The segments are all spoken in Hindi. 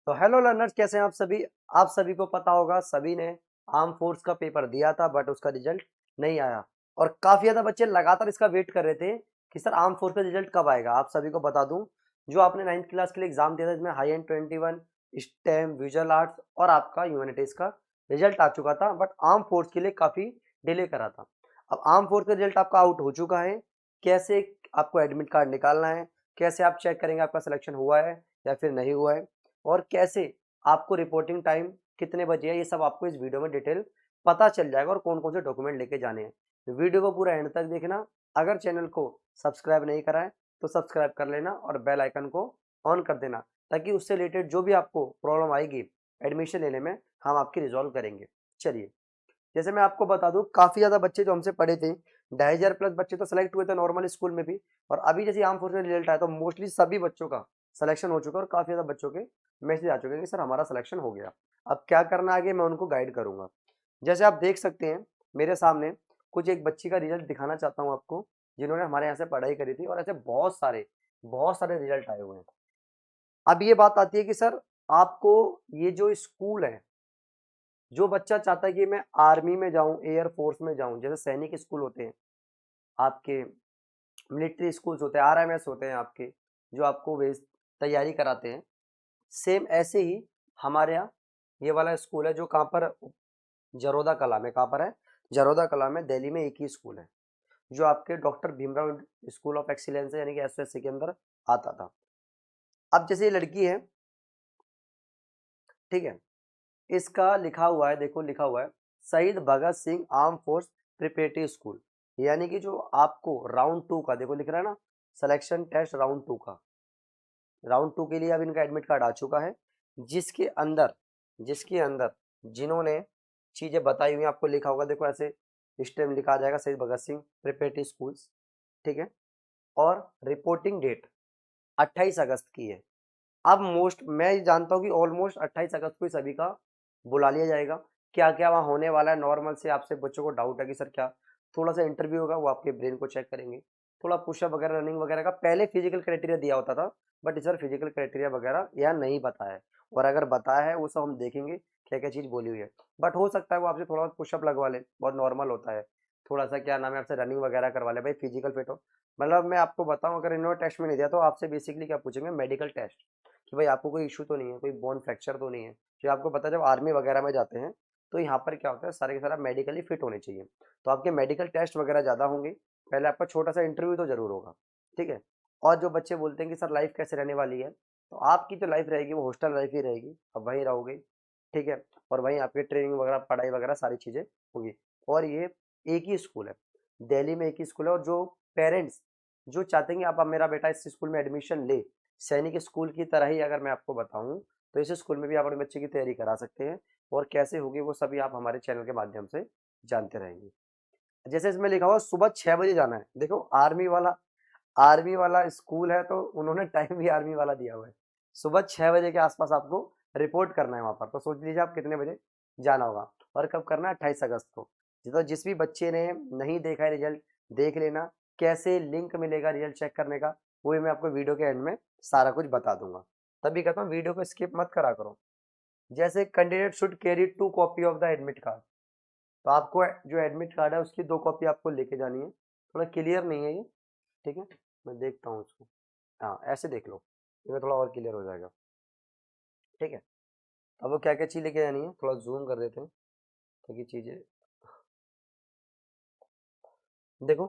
तो हेलो लर्नर्स, कैसे हैं आप सभी। आप सभी को पता होगा, सभी ने आर्म फोर्स का पेपर दिया था बट उसका रिजल्ट नहीं आया। और काफी ज्यादा बच्चे लगातार इसका वेट कर रहे थे कि सर आर्म फोर्स का रिजल्ट कब आएगा। आप सभी को बता दूं, जो आपने 9th क्लास के लिए एग्जाम दिया था इसमें high and 21 stem visual arts और आपका ह्यूमैनिटीज का रिजल्ट आ चुका था, बट आर्म फोर्स के लिए काफी डिले करा था। अब आर्म फोर्स का रिजल्ट आपका आउट हो चुका है। कैसे आपको एडमिट कार्ड निकालना है, कैसे आप चेक करेंगे आपका सिलेक्शन हुआ है या फिर नहीं हुआ है, और कैसे आपको रिपोर्टिंग टाइम कितने बजे है, ये सब आपको इस वीडियो में डिटेल पता चल जाएगा और कौन कौन से डॉक्यूमेंट लेके जाने हैं। वीडियो को पूरा एंड तक देखना। अगर चैनल को सब्सक्राइब नहीं करा है तो सब्सक्राइब कर लेना और बेल आइकन को ऑन कर देना, ताकि उससे रिलेटेड जो भी आपको प्रॉब्लम आएगी एडमिशन लेने में हम आपकी रिजॉल्व करेंगे। चलिए, जैसे मैं आपको बता दूं, काफी ज्यादा बच्चे जो हमसे पढ़े थे, 2,500 प्लस बच्चे तो सेलेक्ट हुए थे नॉर्मल स्कूल में भी। और अभी जैसे आर्म फोर्स में रिजल्ट आया तो मोस्टली सभी बच्चों का सिलेक्शन हो चुका है और काफी ज्यादा बच्चों के मैसेज आ चुके हैं कि सर हमारा सिलेक्शन हो गया। अब क्या करना आगे मैं उनको गाइड करूंगा। जैसे आप देख सकते हैं मेरे सामने कुछ एक बच्ची का रिजल्ट दिखाना चाहता हूँ आपको, जिन्होंने हमारे यहाँ से पढ़ाई करी थी, और ऐसे बहुत सारे रिजल्ट आए हुए हैं। अब ये बात आती है कि सर आपको ये जो स्कूल है, जो बच्चा चाहता है कि मैं आर्मी में जाऊं, एयर फोर्स में जाऊं, जैसे सैनिक स्कूल होते हैं आपके, मिलिट्री स्कूल्स होते हैं, आरएमएस होते हैं आपके, जो आपको बेस तैयारी कराते हैं, सेम ऐसे ही हमारे यहाँ ये वाला स्कूल है जो कहाँ पर, जरोदा कला में। कहाँ पर है? जरोदा कला में, दिल्ली में एक ही स्कूल है जो आपके doctor Bhimrao school of excellence है, यानी कि एसएससी के अंदर आता था। अब जैसे ये लड़की है, ठीक है, इसका लिखा हुआ है, देखो लिखा हुआ है Shaheed Bhagat Singh arm force preparatory school, यानी कि जो आपको राउंड 2 का, देखो लिख रहा है ना, सिलेक्शन टेस्ट राउंड 2 का, राउंड 2 के लिए अब इनका एडमिट कार्ड आ चुका है। जिसके अंदर जिन्होंने चीजें बताई हुई आपको लिखा होगा, देखो ऐसे स्टेम लिखा आ जाएगा, शहीद भगत सिंह प्रिपरेटरी स्कूल्स, ठीक है। और रिपोर्टिंग डेट 28 अगस्त की है। अब मोस्ट मैं जानता हूँ कि ऑलमोस्ट 28 अगस्त को ही सभी का बुला लिया जाएगा। क्या क्या वहाँ होने वाला है, नॉर्मल से आपसे बच्चों को डाउट है कि सर क्या, थोड़ा सा इंटरव्यू होगा, वो आपके ब्रेन को चेक करेंगे, थोड़ा पुशअप वगैरह, रनिंग वगैरह का पहले फिजिकल क्राइटेरिया दिया होता था, बट इस बार फिजिकल क्राइटेरिया वगैरह यहाँ नहीं बताया है। और अगर बताया है वो सब हम देखेंगे क्या क्या चीज़ बोली हुई है। बट हो सकता है वो आपसे थोड़ा पुशअप लगवा ले, बहुत नॉर्मल होता है। थोड़ा सा क्या नाम है, आपसे रनिंग वगैरह करवा ले, भाई फिजिकल फिट हो। मतलब मैं आपको बताऊं, अगर इन्होंने टेस्ट में नहीं दिया तो आपसे बेसिकली क्या पूछेंगे, मेडिकल टेस्ट, कि भाई आपको कोई इशू तो नहीं है, कोई बोन फ्रैक्चर तो नहीं है। जो आपको पता है जब आर्मी वगैरह में जाते हैं तो यहाँ पर क्या होता है, सारे के सारा मेडिकली फिट होने चाहिए। तो आपके मेडिकल टेस्ट वगैरह ज़्यादा होंगे। पहले आपका छोटा सा इंटरव्यू तो जरूर होगा, ठीक है। और जो बच्चे बोलते हैं कि सर लाइफ कैसे रहने वाली है, तो आपकी जो लाइफ रहेगी वो हॉस्टल लाइफ ही रहेगी, अब वहीं रहोगे, ठीक है। और वहीं आपकी ट्रेनिंग वगैरह, पढ़ाई वगैरह सारी चीज़ें होगी। और ये एक ही स्कूल है, दिल्ली में एक ही स्कूल है। और जो पेरेंट्स जो चाहते हैं कि आप, अब मेरा बेटा इस स्कूल में एडमिशन ले, सैनिक स्कूल की तरह ही अगर मैं आपको बताऊं, तो इस स्कूल में भी आप अपने बच्चे की तैयारी करा सकते हैं। और कैसे होगी वो सभी आप हमारे चैनल के माध्यम से जानते रहेंगे। जैसे इसमें लिखा हुआ सुबह 6 बजे जाना है, देखो आर्मी वाला स्कूल है तो उन्होंने टाइम भी आर्मी वाला दिया हुआ है। सुबह 6 बजे के आसपास आपको रिपोर्ट करना है वहां पर। तो सोच लीजिए आप कितने बजे जाना होगा। और कब करना है? 28 अगस्त को। तो जिस भी बच्चे ने नहीं देखा है रिजल्ट, देख लेना। कैसे लिंक मिलेगा रिजल्ट चेक करने का, वो भी मैं आपको वीडियो के एंड में सारा कुछ बता दूंगा। तभी कहता हूँ वीडियो को स्किप मत करा करो। जैसे candidate should carry 2 copy of the admit card, तो आपको जो एडमिट कार्ड है उसकी 2 कॉपी आपको लेके जानी है। थोड़ा क्लियर नहीं है ये, ठीक है, मैं देखता हूँ उसको। हाँ, ऐसे देख लो, ये थोड़ा और क्लियर हो जाएगा, ठीक है। अब वो क्या क्या चीज़ लेके जानी है, थोड़ा जूम कर देते हैं ताकि चीज़ें, देखो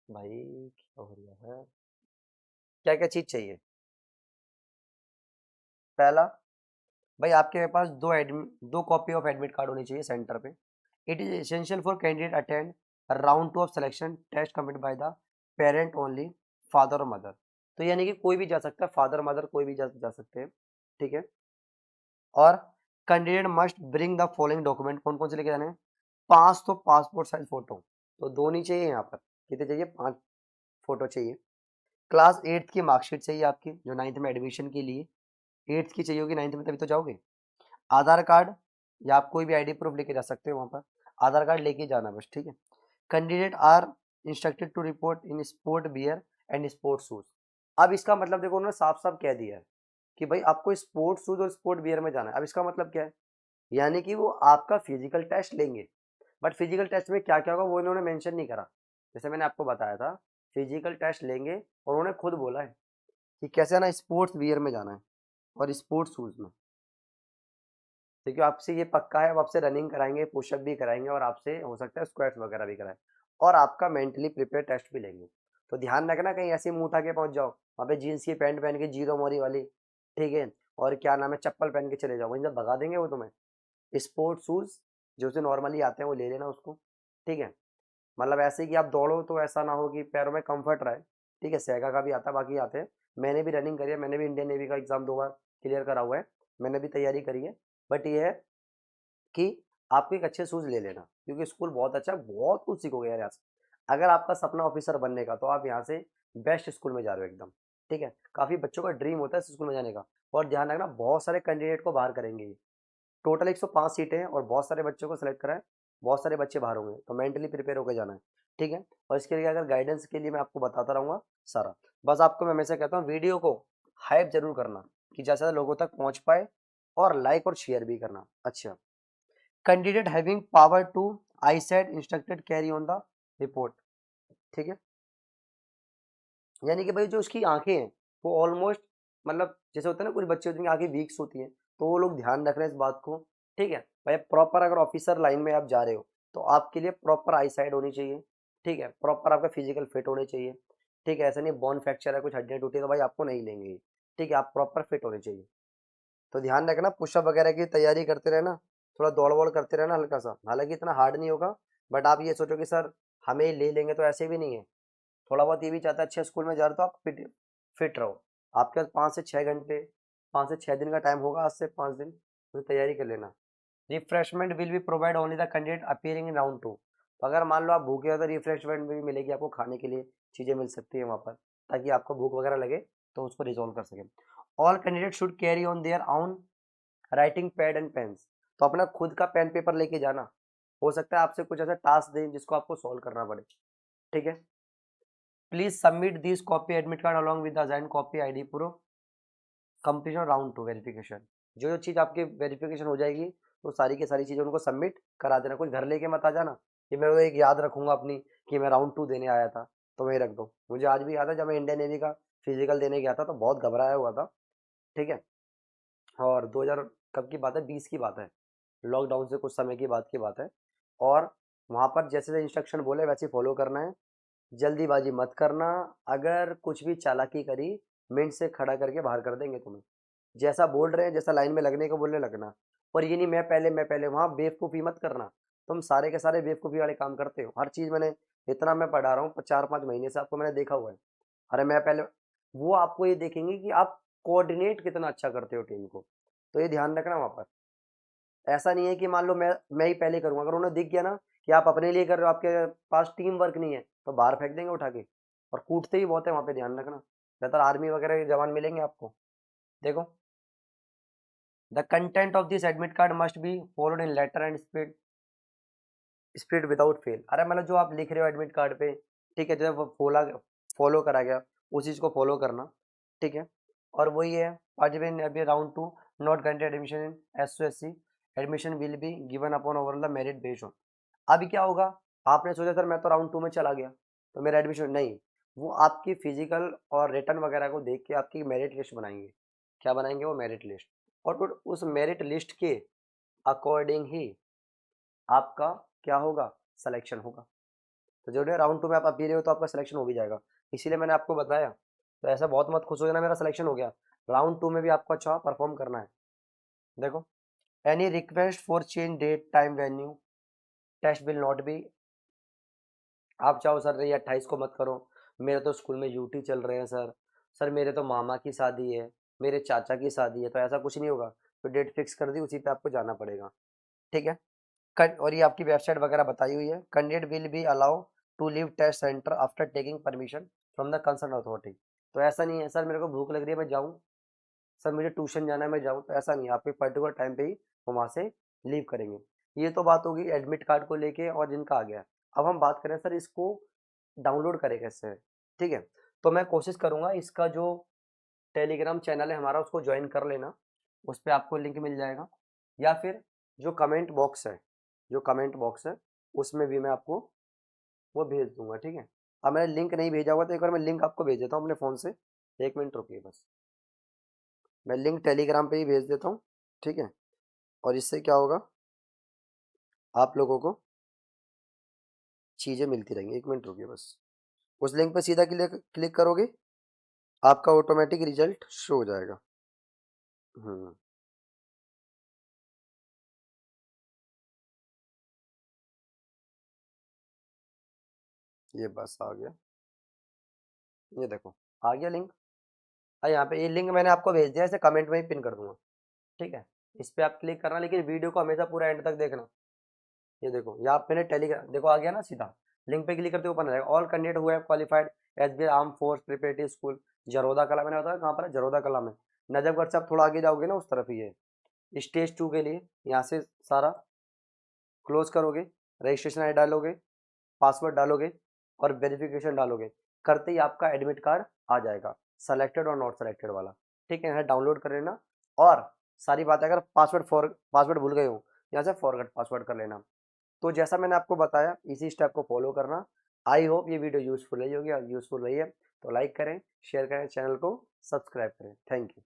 भाई क्या हो रहा है, क्या क्या चीज़ चाहिए। पहला, भाई आपके पास 2 कॉपी ऑफ एडमिट कार्ड होनी चाहिए सेंटर पे। It is essential for candidate attend round 2 of selection test commit by the parent only, father और मदर। तो यानी कि कोई भी जा सकता है, फादर मदर कोई भी जा सकते हैं, ठीक है। और candidate must bring the following document, कौन कौन से लेके जाने हैं? 5 तो पासपोर्ट साइज फोटो, तो 2 नहीं चाहिए यहाँ पर, कितने चाहिए? 5 फोटो चाहिए। क्लास 8th की मार्कशीट चाहिए आपकी, जो 9th में एडमिशन के लिए 8th की चाहिए होगी, 9th में तभी तो जाओगे। आधार कार्ड, या आप कोई भी आईडी प्रूफ लेके जा सकते हो वहाँ पर, आधार कार्ड लेके जाना बस, ठीक है। Candidate are instructed to report in sport wear and sport shoes, अब इसका मतलब देखो उन्होंने साफ साफ कह दिया है कि भाई आपको स्पोर्ट्स शूज और स्पोर्ट वियर में जाना है। अब इसका मतलब क्या है, यानी कि वो आपका फिजिकल टेस्ट लेंगे, बट फिजिकल टेस्ट में क्या क्या होगा वो इन्होंने मेंशन नहीं करा। जैसे मैंने आपको बताया था फिजिकल टेस्ट लेंगे, और उन्होंने खुद बोला है कि कैसे आना, स्पोर्ट्स वियर में जाना है और स्पोर्ट्स शूज में। देखिए आपसे ये पक्का है, अब आपसे रनिंग कराएंगे, पुशअप भी कराएंगे, और आपसे हो सकता है स्क्वाट्स वगैरह भी कराएं, और आपका मेंटली प्रिपेयर टेस्ट भी लेंगे। तो ध्यान रखना कहीं ऐसे मुंह उठा के पहुंच जाओ वहाँ पे जीन्स की पैंट पहन के जीरो मोरी वाली, ठीक है, और क्या नाम है चप्पल पहन के चले जाओ, वहीं जब भगा देंगे वो तुम्हें। स्पोर्ट्स शूज जो से नॉर्मली आते हैं वो ले लेना उसको, ठीक है। मतलब ऐसे कि आप दौड़ो तो ऐसा ना हो कि पैरों में कंफर्ट रहे, ठीक है। सेगा का भी आता है, बाकी आते हैं। मैंने भी रनिंग करी है, मैंने भी इंडियन नेवी का एग्जाम 2 बार क्लियर करा हुआ है, मैंने भी तैयारी करी है। बट ये है कि आपको एक अच्छे शूज ले लेना, क्योंकि स्कूल बहुत अच्छा है, बहुत कुछ सीखोगे यार यहाँ से। अगर आपका सपना ऑफिसर बनने का तो आप यहाँ से बेस्ट स्कूल में जा रहे हो एकदम, ठीक है। काफी बच्चों का ड्रीम होता है इस स्कूल में जाने का। और ध्यान रखना बहुत सारे कैंडिडेट को बाहर करेंगे ये। टोटल 105 सीटें हैं और बहुत सारे बच्चों को सिलेक्ट करा है, बहुत सारे बच्चे बाहर होंगे, तो मेंटली प्रिपेयर होकर जाना है, ठीक है। और इसके लिए अगर गाइडेंस के लिए मैं आपको बताता रहूँगा सारा। बस आपको मैं हमेशा कहता हूँ वीडियो को हाइप जरूर करना कि ज़्यादा से ज़्यादा लोगों तक पहुँच पाए, और लाइक और शेयर भी करना। अच्छा, candidate having power to eye set instructed carry on the report, ठीक है। यानी कि भाई जो उसकी आंखें हैं वो ऑलमोस्ट, मतलब जैसे होता है ना कुछ बच्चे होते हैं आंखें वीक्स होती हैं, तो वो लोग ध्यान रख रहे हैं इस बात को, ठीक है। भाई प्रॉपर अगर ऑफिसर लाइन में आप जा रहे हो तो आपके लिए प्रॉपर आई साइड होनी चाहिए, ठीक है। प्रॉपर आपका फिजिकल फिट होने चाहिए, ठीक है। ऐसा नहीं बोन फ्रैक्चर है, कुछ हड्डियां टूटी तो भाई आपको नहीं लेंगे, ठीक है। आप प्रॉपर फिट होने चाहिए। तो ध्यान रखना पुशअप वगैरह की तैयारी करते रहना, थोड़ा दौड़ वौड़ करते रहना हल्का सा, हालांकि इतना हार्ड नहीं होगा। बट आप ये सोचो कि सर हमें ले लेंगे, तो ऐसे भी नहीं है। थोड़ा बहुत ये भी चाहता है अच्छे स्कूल में जा रहे हो तो आप फिट फिट रहो। आपके पास 5 से 6 घंटे, 5 से 6 दिन का टाइम होगा, आज से 5 दिन तो तैयारी कर लेना। Refreshment will be provide only the candidate appearing in round 2। तो अगर मान लो आप भूखे हो तो रिफ्रेशमेंट भी मिलेगी आपको, खाने के लिए चीज़ें मिल सकती है वहाँ पर, ताकि आपको भूख वगैरह लगे तो उसको रिजॉल्व कर सकें। All candidate should carry on their own writing pad and pains. तो अपना खुद का पेन पेपर लेके जाना। हो सकता है आपसे कुछ ऐसा टास्क दें जिसको आपको सॉल्व करना पड़े, ठीक है। Please submit this copy admit card along with assign copy ID proof completion round 2 verification. जो जो चीज़ आपकी वेरिफिकेशन हो जाएगी तो सारी की सारी चीज़ें उनको सबमिट करा देना। कुछ घर लेके मत आ जाना कि मैं वो एक याद रखूंगा अपनी कि मैं राउंड 2 देने आया था, तो वही रख दो। मुझे आज भी याद है जब मैं इंडियन नेवी का फिजिकल देने गया था तो बहुत घबराया हुआ था, ठीक है। और 2000 कब की बात है, 20 की बात है, लॉकडाउन से कुछ समय की बात है। और वहाँ पर जैसे जैसे इंस्ट्रक्शन बोले वैसे फॉलो करना है, जल्दीबाजी मत करना। अगर कुछ भी चालाकी करी मिनट से खड़ा करके बाहर कर देंगे तुम्हें। जैसा बोल रहे हैं, जैसा लाइन में लगने को बोलने लगना। और ये नहीं मैं पहले वहाँ बेवकूफ़ी मत करना। तुम सारे के सारे बेवकूफ़ी वाले काम करते हो, हर चीज़ मैंने इतना मैं पढ़ा रहा हूँ 4-5 महीने से, आपको मैंने देखा हुआ है। अरे मैं पहले, वो आपको ये देखेंगे कि आप कोऑर्डिनेट कितना अच्छा करते हो टीम को, तो ये ध्यान रखना वहाँ पर। ऐसा नहीं है कि मान लो मैं ही पहले करूँगा, अगर उन्हें दिख गया ना कि आप अपने लिए कर रहे हो, आपके पास टीम वर्क नहीं है, तो बाहर फेंक देंगे उठा के। और कूटते ही बहुत है वहाँ पे, ध्यान रखना। ज़्यादातर आर्मी वगैरह के जवान मिलेंगे आपको। देखो, the content of this admit card must be followed in letter and speed without fail. अरे मतलब जो आप लिख रहे हो एडमिट कार्ड पे, ठीक है, जो वो फॉलो करा गया उस चीज़ को फॉलो करना, ठीक है। और वही है, participant in round 2 not granted admission in SC admission will be given upon overall the merit based on. अभी क्या होगा, आपने सोचा सर मैं तो राउंड 2 में चला गया तो मेरा एडमिशन नहीं, वो आपकी फिजिकल और रिटर्न वगैरह को देख के आपकी मेरिट लिस्ट बनाएंगे। क्या बनाएंगे, वो मेरिट लिस्ट। और फिर उस मेरिट लिस्ट के अकॉर्डिंग ही आपका क्या होगा, सिलेक्शन होगा। तो जो है राउंड 2 में आप अभी रहे हो तो आपका सिलेक्शन हो भी जाएगा, इसीलिए मैंने आपको बताया। तो ऐसा बहुत मत खुश हो जाना मेरा सिलेक्शन हो गया, राउंड 2 में भी आपको अच्छा परफॉर्म करना है। देखो, any request for change date time venue test will not be. आप चाहो सर ये 28 को मत करो, मेरे तो स्कूल में यूटी चल रहे हैं सर, सर मेरे तो मामा की शादी है, मेरे चाचा की शादी है, तो ऐसा कुछ नहीं होगा। तो डेट फिक्स कर दी, उसी पे आपको जाना पड़ेगा, ठीक है। और ये आपकी वेबसाइट वगैरह बताई हुई है। Candidate will be allow to leave test centre after taking permission from the concern authority. तो ऐसा नहीं है सर मेरे को भूख लग रही है मैं जाऊँ, सर मुझे ट्यूशन जाना है मैं जाऊँ, तो ऐसा नहीं है। आपको पर्टिकुलर टाइम पे ही वो वहाँ से लीव करेंगे। ये तो बात होगी एडमिट कार्ड को लेके और जिनका आ गया। अब हम बात करें सर इसको डाउनलोड करें कैसे, ठीक है। तो मैं कोशिश करूँगा इसका जो टेलीग्राम चैनल है हमारा उसको ज्वाइन कर लेना, उस पे आपको लिंक मिल जाएगा, या फिर जो कमेंट बॉक्स है, जो कमेंट बॉक्स है उसमें भी मैं आपको वो भेज दूंगा, ठीक है। अब मैंने लिंक नहीं भेजा हुआ तो एक बार मैं लिंक आपको भेज देता हूँ अपने फ़ोन से, 1 मिनट रुकिए बस। मैं लिंक टेलीग्राम पे ही भेज देता हूँ, ठीक है। और इससे क्या होगा, आप लोगों को चीज़ें मिलती रहेंगी। 1 मिनट रुकिए बस। उस लिंक पे सीधा क्लिक क्लिक करोगे, आपका ऑटोमेटिक रिजल्ट शो हो जाएगा। ये बस आ गया, ये देखो आ गया लिंक। यहाँ पे ये लिंक मैंने आपको भेज दिया, इसे कमेंट में ही पिन कर दूंगा, ठीक है। इस पे आप क्लिक करना, लेकिन वीडियो को हमेशा पूरा एंड तक देखना। ये देखो यहाँ पे मैंने टेलीग्राम, देखो आ गया ना, सीधा लिंक पे क्लिक करते ओपन आ जाएगा। ऑल कैंडिडेट हुए qualified SBI arm force preparatory school, Zerodha कला, मैंने बताया कहाँ पर है, जरोदा कला में। नजफगढ़ से आप थोड़ा आगे जाओगे ना उस तरफ ही है। स्टेज 2 के लिए यहाँ से सारा क्लोज करोगे, रजिस्ट्रेशन आई डालोगे, पासवर्ड डालोगे और वेरिफिकेशन डालोगे, करते ही आपका एडमिट कार्ड आ जाएगा, सेलेक्टेड और नॉट सेलेक्टेड वाला, ठीक है। यहाँ डाउनलोड कर लेना, और सारी बातें, अगर पासवर्ड भूल गए हो यहाँ से फॉरगेट पासवर्ड कर लेना। तो जैसा मैंने आपको बताया इसी स्टेप को फॉलो करना। आई होप ये वीडियो यूजफुल रही होगी, और यूजफुल रही है तो लाइक करें, शेयर करें, चैनल को सब्सक्राइब करें। Thank you.